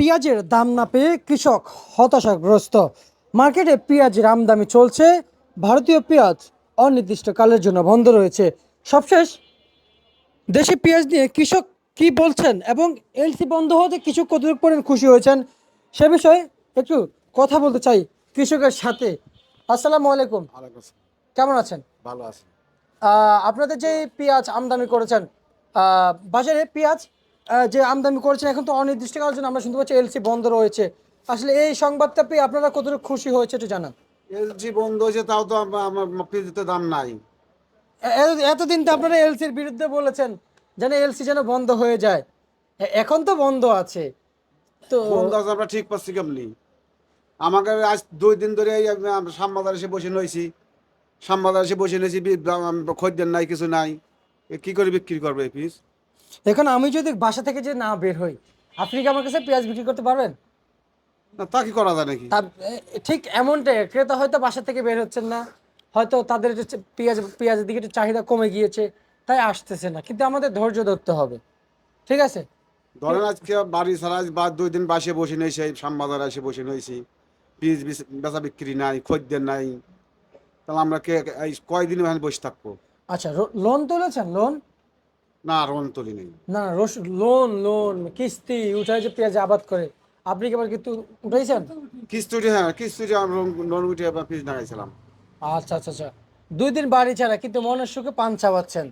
পেঁয়াজের দাম না পেয়ে কৃষক হতাশাগ্রস্ত। মার্কেটে পেঁয়াজের আমদানি চলছে, ভারতীয় পেঁয়াজ অনির্দিষ্টকালের জন্য বন্ধ রয়েছে। সবশেষ দেশি পেঁয়াজ নিয়ে কৃষক কি বলছেন এবং এলসি বন্ধ হতে কৃষক কতটুকু পরিমাণ খুশি হয়েছেন সে বিষয়ে একটু কথা বলতে চাই কৃষকের সাথে। আসসালামু আলাইকুম, ওয়ালাইকুম আসসালাম। কেমন আছেন? ভালো আছি। আপনাদের যে পেঁয়াজ আমদানি করেছেন, বাজারে পেঁয়াজ যে আমদানি করেছেন এখন তো অনির্দিষ্টকালের জন্য আমরা শুনতে পাচ্ছি এলসি বন্ধ রয়েছে। আসলে এই সংবাদটা পেয়ে আপনারা কতটুকু খুশি হয়েছে একটু জানান। এলজি বন্ধ হয়েছে তাও তো আমার ফ্রিজতে দাম নাই। এতদিন তো আপনারা এলসির বিরুদ্ধে বলেছেন যেন এলসি যেন বন্ধ হয়ে যায়, এখন তো বন্ধ আছে তো। বন্ধ আছে আমরা ঠিক পাচ্ছি কেমনি? আমাকে আজ 2 দিন ধরে শ্যামবাজার এসে বসে রয়েছি, শ্যামবাজার এসে বসে রয়েছি, খদ্দের নাই, কিছু নাই। কি করে বিক্রি করবে এই পিস? এখন আমি যদি বাসা থেকে যে না বের হই, আপনি কি আমার কাছে পেঁয়াজ বিক্রি করতে পারবেন? না, তা কি করা যায় নাকি? তা ঠিক এমনটাই, ক্রেতা হয়তো বাসা থেকে বের হচ্ছেন না, হয়তো তাদের একটু পেঁয়াজের দিকে একটু চাহিদা কমে গিয়েছে, তাই আসতেছে না। কিন্তু আমাদের ধৈর্য ধরতে হবে, ঠিক আছে? ধরেন আজকে বাড়ি ছাড়া আজ 2 দিন বাসে বসে রয়েছি, শ্যামবাজার এসে বসে রয়েছি, পিস বেচা বিক্রি নাই, খদ্দের নাই। তাহলে আমরা এই কয়দিন ওখানে বসে থাকবো? আচ্ছা, লোন তুলেছেন? লোন না, রন তুলি নেই। না, লোন লোন কিস্তি উঠায় যে পেঁয়াজ আবাদ করে, আপনি কি আবার কিন্তু উঠাইছেন? কিস্তুটি, হ্যাঁ কিস্তুটি আমরা লোন উঠে পিস লাগাইছিলাম। আচ্ছা আচ্ছা আচ্ছা, 2 দিন বাড়ি ছাড়া কিন্তু মনের সুখে পান চাবাচ্ছেন।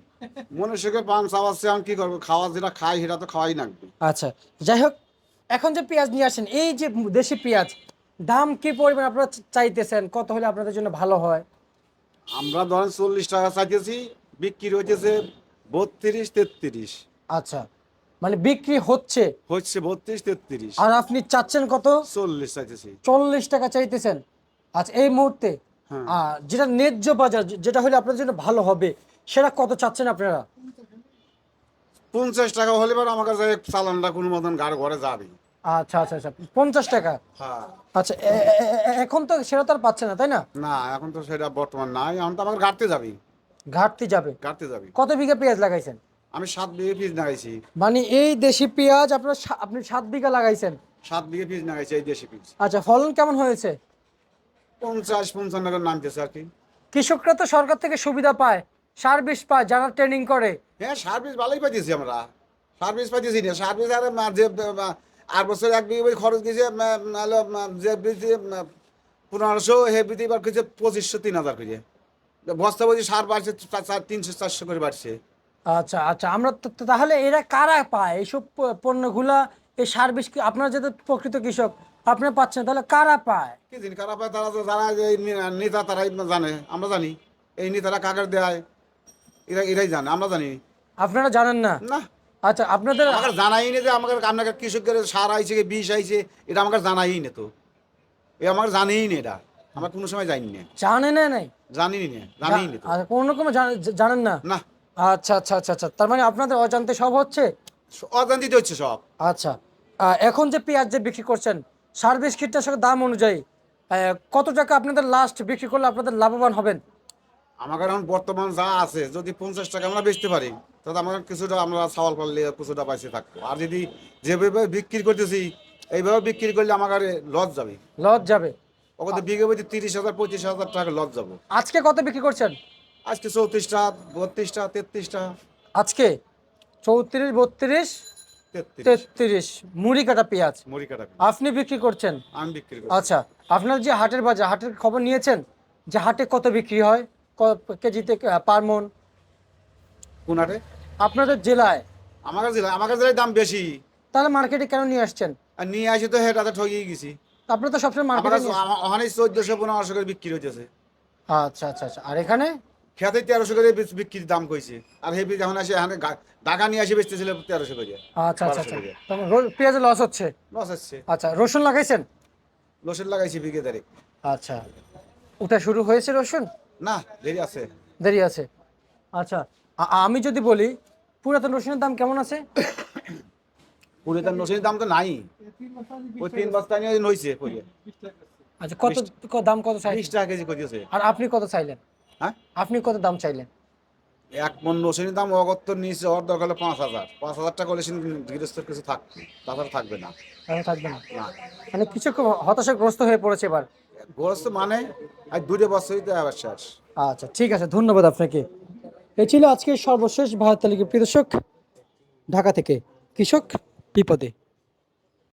মনে সুখে পান চাওয়াচ্ছে, আমি কি করবো? খাওয়া যেটা খাই সেটা তো খাওয়াই লাগবে। আচ্ছা, যাই হোক, এখন যে পেঁয়াজ নিয়ে আসেন, এই যে দেশি পেঁয়াজ, দাম কি পরিমাণ আপনারা চাইতেছেন? কত হলে আপনাদের জন্য ভালো হয়? আমরা ধরেন 40 টাকা চাইতেছি, বিক্রি হইতেছে 32-33। আচ্ছা, মানে বিক্রি হচ্ছে, হচ্ছে 32-33। আর আপনি চাচ্ছেন কত? 40 চাইতেছি। 40 টাকা চাইতেছেন। আচ্ছা, এই মুহূর্তে হ্যাঁ, যেটা ন্যায্য বাজার, যেটা হলে আপনার জন্য ভালো হবে, সেটা কত চাচ্ছেন আপনারা? 50 টাকা হলে পর আমার কাছে চালানটা কোনো মতন ঘরে যাবে। আচ্ছা আচ্ছা আচ্ছা, 50 টাকা। হ্যাঁ। আচ্ছা, এখন তো সেটা তো আর পাচ্ছে না, তাই না? না, এখন তো সেটা বর্তমান নাই, এখন তো আমার ঘাটতে যাবি। ঘাটতি যাবে। ঘাটতে যাবি। কত বিঘা পেঁয়াজ লাগাইছেন? আমি 7 বিঘে পিস লাগাইছি। মানে এই দেশি পেঁয়াজ আপনি 7 বিঘা লাগাইছেন? 7 বিঘে পিস লাগাইছি এই দেশি পিস। আচ্ছা, ফলন কেমন হয়েছে? 50-55 নামতেছে আর কি। কৃষকরা তো সরকার থেকে সুবিধা পায়, সার বিষ পায়, যারা ট্রেনিং করে। হ্যাঁ, সার্ভিস ভালোই পাইতেছি আমরা। সার্ভিস পাইতেছি না, সার্ভিস আর যে 8 বছর 1 বিঘে বাড়ি খরচ গেছে, হলো যে বৃদ্ধি 1500, হে বৃদ্ধি এবার কিছু 2500-3000 করে। বস্তা বলছি সার বাড়ছে 300-400 করে বাড়ছে। আচ্ছা আচ্ছা, আমরা তাহলে এরা কারা পায় এইসব পণ্যগুলা? এই সার বিষ আপনারা যেহেতু প্রকৃত কৃষক, আপনারা পাচ্ছেন, তাহলে কারা পায়? কি জানি কারা পায়, তারা তো যারা এই নেতা তারাই জানে, আমরা জানি। এই নেতারা কাকার দেয়, এরাই জানে, আমরা জানি আপনারা জানেন না? না। আচ্ছা, আপনাদের আমাকে জানাই না যে আপনাকে কৃষকের সার আইছে কি বিষ আইছে, এটা আমাকে জানাই না তো। এ আমার জানেই না, এটা আমার কোনো সময় জানি না। জানে না? নাই জানি না, জানি না তো। আচ্ছা, কোনো রকম জানেন না? না, আচ্ছা আচ্ছা আচ্ছা আচ্ছা, তার মানে আপনাদের অজান্তে সব হচ্ছে। অজান্তিত হচ্ছে সব। আচ্ছা, এখন যে পেঁয়াজ যে বিক্রি করছেন, সার বিষ কীটনাশকের দাম অনুযায়ী কত টাকা আপনাদের লাস্ট বিক্রি করলে আপনাদের লাভবান হবেন? আমার এখন বর্তমান যা আছে, যদি 50 টাকা আমরা বেচতে পারি, তাহলে আমার কিছুটা আমরা সওয়াল করলে কিছুটা পাইছে থাকবো। আর যদি যেভাবে বিক্রি করতেছি, এইভাবে বিক্রি করলে আমার লস যাবে। লস যাবে। ওখানে বিঘে প্রতি 30,000-25,000 টাকা লস যাবো। আজকে কত বিক্রি করছেন? আজকে 34টা, 32টা, 33টা। আজকে 34, 32, 33 33 মুড়ি কাটা পেঁয়াজ মুড়ি কাটা আপনি বিক্রি করছেন? আমি বিক্রি করছি। আচ্ছা, আপনার যে হাটের বাজার, হাটের খবর নিয়েছেন যে হাটে কত বিক্রি হয় কেজিতে, পার মন? কোন হাটে? আপনাদের জেলায়? আমার জেলায় দাম বেশি। তাহলে মার্কেটে কেন নিয়ে আসছেন? আর নিয়ে আসি তো হেটাতে ঠকিয়ে গেছি। আপনি তো সবসময় আমার মার্কেটে কাছে ওখানে 1400-1500 করে বিক্রি হইতেছে। আচ্ছা আচ্ছা আচ্ছা, আর এখানে? খেতে 1300 করে বিক্রির দাম কইছে। আর হেবি যখন আসে এখানে ঢাকা নিয়ে আসি বেচতেছিল 1300 করে। আচ্ছা আচ্ছা 1200 আচ্ছা, করে পেঁয়াজে লস হচ্ছে। লস আসছে। আচ্ছা, রসুন লাগাইছেন? রসুন লাগাইছি বিঘে তারিখ। আচ্ছা, ওটা শুরু হয়েছে রসুন? না, দেরি আছে। দেরি আছে। আচ্ছা, আমি যদি বলি পুরাতন রসুনের দাম কেমন আছে? পুরিতার রসুনের দাম তো নাই। ওই 3 বস্তা নিয়ে নইছে পড়ে। আচ্ছা, দাম কত চাইলেন? 20 টাকা কেজি কইতেছে। আর আপনি কত চাইলেন? হ্যাঁ, আপনি কত দাম চাইলেন? এক মন নসিনের দাম অগত্য নিচে ওর দরকার হলো 5,000, 5,000 টাকা হলে গৃহস্থের কিছু থাকবে, তাছাড়া থাকবে না। থাকবে না, না মানে কৃষক খুব হতাশাগ্রস্ত হয়ে পড়েছে এবার। গোরস্ত মানে আজ 2 বছরই তো আবার শেষ। আচ্ছা ঠিক আছে, ধন্যবাদ আপনাকে। এই ছিল আজকের সর্বশেষ ভারত তালিকা প্রিয় দর্শক, ঢাকা থেকে কৃষক বিপদে।